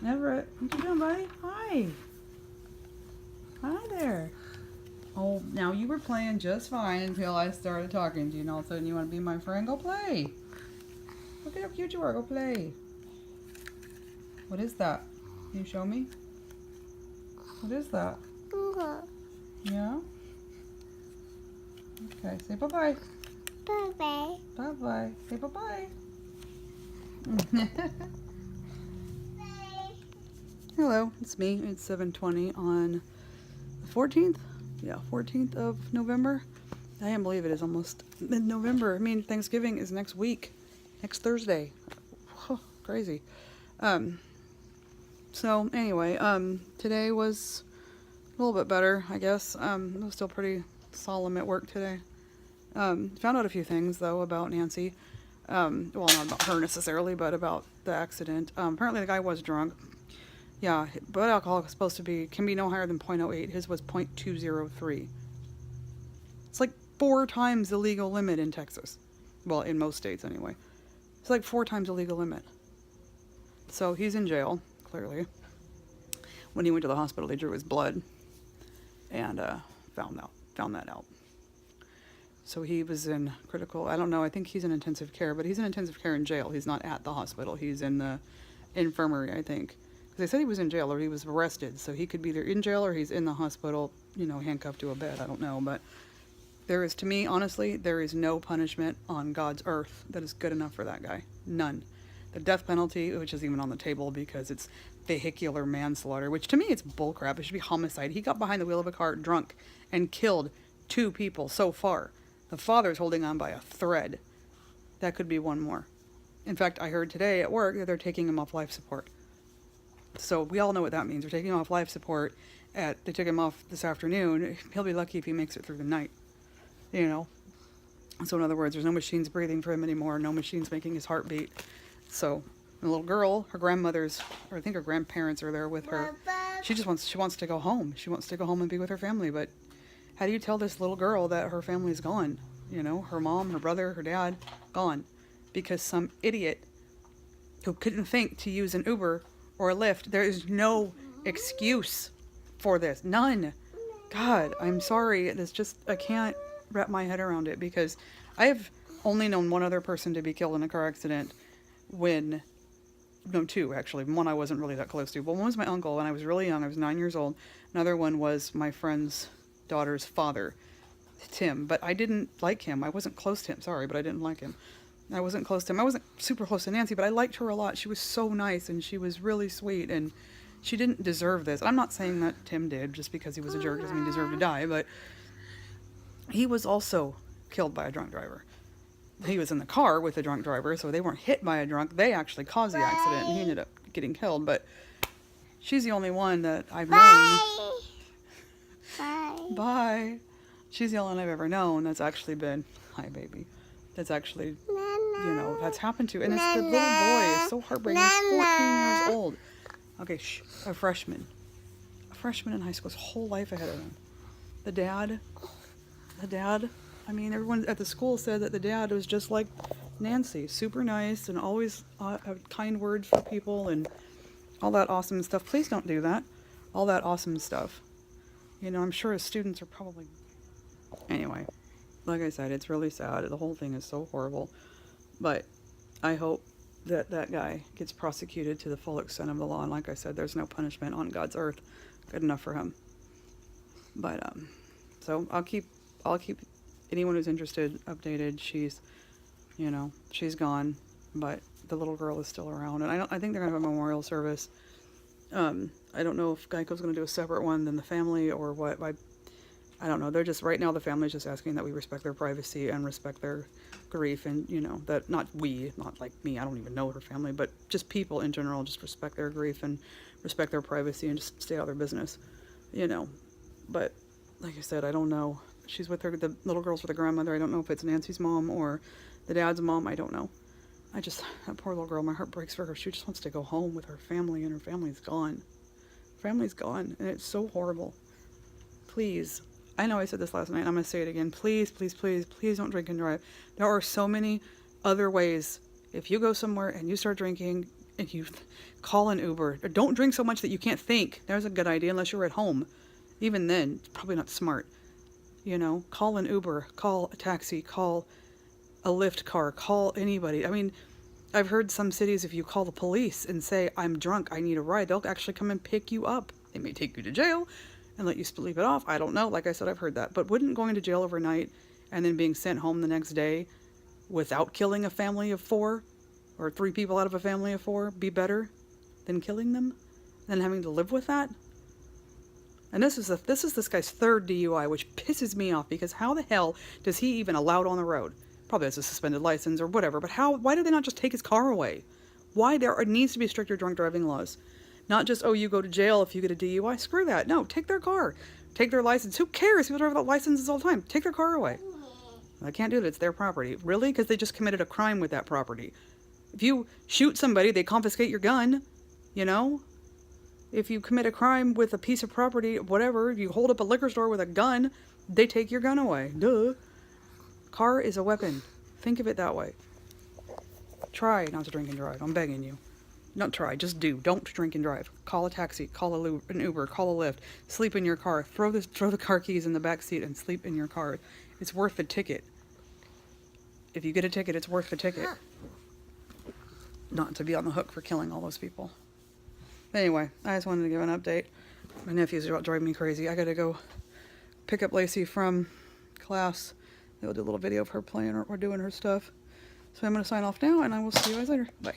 Everett, what you doing, buddy? Hi. Hi there. Oh, now you were playing just fine until I started talking to you, and all of a sudden you want to be my friend? Go play. Look at how cute you are. Go play. What is that? Can you show me? What is that? Yeah? Okay, say bye-bye. Bye-bye. Bye-bye. Say bye-bye. Hello, it's me. It's 7:20 on the 14th. Yeah, 14th of November. I can't believe it is almost mid-November. I mean, Thanksgiving is next week. Next Thursday. Crazy. So anyway, today was a little bit better, I guess. It was still pretty solemn at work today. Found out a few things though about Nancy. Well, not about her necessarily, but about the accident. Apparently the guy was drunk. Yeah, blood alcohol is supposed to can be no higher than 0.08. His was 0.203. It's like 4 times the legal limit in Texas. Well, in most states anyway. It's like 4 times the legal limit. So he's in jail, clearly. When he went to the hospital, they drew his blood and found that out. So he was in critical, I don't know, I think he's in intensive care, but he's in intensive care in jail. He's not at the hospital. He's in the infirmary, I think. Because they said he was in jail or he was arrested. So he could be either in jail or he's in the hospital, handcuffed to a bed. I don't know. But to me, honestly, there is no punishment on God's earth that is good enough for that guy. None. The death penalty, which is even on the table because it's vehicular manslaughter, which to me it's bullcrap. It should be homicide. He got behind the wheel of a car drunk and killed 2 people so far. The father's holding on by a thread. That could be 1 more. In fact, I heard today at work that they're taking him off life support. So we all know what that means. They're taking him off life support. They took him off this afternoon. He'll be lucky if he makes it through the night. So in other words, there's no machines breathing for him anymore. No machines making his heart beat. So the little girl, her grandmother's, or I think her grandparents are there with her. She wants to go home. She wants to go home and be with her family, but how do you tell this little girl that her family's gone? Her mom, her brother, her dad, gone. Because some idiot who couldn't think to use an Uber or a Lyft, there is no excuse for this. None. God, I'm sorry. I can't wrap my head around it because I have only known one other person to be killed in a car accident no, 2 actually. One I wasn't really that close to. Well, one was my uncle when I was really young. I was 9 years old. Another one was my friend's daughter's father, Tim, but I didn't like him. I wasn't close to him. Sorry, but I didn't like him. I wasn't close to him. I wasn't super close to Nancy, but I liked her a lot. She was so nice and she was really sweet and she didn't deserve this. I'm not saying that Tim did just because he was a jerk doesn't mean he deserved to die, but he was also killed by a drunk driver. He was in the car with a drunk driver, so they weren't hit by a drunk. They actually caused the accident and he ended up getting killed, but she's the only one that I've known. Bye. She's the only one I've ever known that's actually been, hi baby, that's actually, that's happened to. And it's the little boy. It's so heartbreaking. He's 14 years old. Okay, a freshman. A freshman in high school. His whole life ahead of him. The dad, I mean, everyone at the school said that the dad was just like Nancy. Super nice and always kind words for people and all that awesome stuff. Please don't do that. All that awesome stuff. I'm sure his students are probably... Anyway, like I said, it's really sad. The whole thing is so horrible. But I hope that that guy gets prosecuted to the full extent of the law. And like I said, there's no punishment on God's earth good enough for him. But, so I'll keep anyone who's interested updated. She's gone, but the little girl is still around. And I think they're going to have a memorial service. I don't know if Geico's going to do a separate one than the family or what. I don't know. They're just, right now the family's just asking that we respect their privacy and respect their grief and, that not like me, I don't even know her family, but just people in general, just respect their grief and respect their privacy and just stay out of their business, But like I said, I don't know. She's with the little girl's with her grandmother. I don't know if it's Nancy's mom or the dad's mom. I don't know. That poor little girl, my heart breaks for her. She just wants to go home with her family and her family's gone. Family's gone and it's so horrible. Please. I know I said this last night. I'm going to say it again. Please, please, please, please don't drink and drive. There are so many other ways. If you go somewhere and you start drinking and you call an Uber. Or don't drink so much that you can't think. There's a good idea unless you're at home. Even then, it's probably not smart. You know, call an Uber, call a taxi, call a Lyft car, call anybody. I mean, I've heard some cities, if you call the police and say, I'm drunk, I need a ride, they'll actually come and pick you up. They may take you to jail and let you sleep it off. I don't know. Like I said, I've heard that. But wouldn't going to jail overnight and then being sent home the next day without killing a family of 4 or 3 people out of a family of 4 be better than killing them? Than having to live with that? And this is this guy's 3rd DUI, which pisses me off, because how the hell does he even allow it on the road? Probably has a suspended license or whatever, but why did they not just take his car away? Why? There needs to be stricter drunk driving laws. Not just, oh, you go to jail if you get a DUI. Screw that. No, take their car. Take their license. Who cares? People drive without licenses all the time. Take their car away. I can't do that. It's their property. Really? Because they just committed a crime with that property. If you shoot somebody, they confiscate your gun. You know? If you commit a crime with a piece of property, whatever, if you hold up a liquor store with a gun, they take your gun away. Duh. Car is a weapon. Think of it that way. Try not to drink and drive. I'm begging you. Not try, just do. Don't drink and drive. Call a taxi, call an Uber, call a Lyft. Sleep in your car. Throw the car keys in the back seat and sleep in your car. It's worth the ticket. If you get a ticket, it's worth the ticket. Not to be on the hook for killing all those people. Anyway, I just wanted to give an update. My nephew's about driving me crazy. I gotta go pick up Lacey from class. They'll do a little video of her playing or doing her stuff. So I'm gonna sign off now, and I will see you guys later. Bye.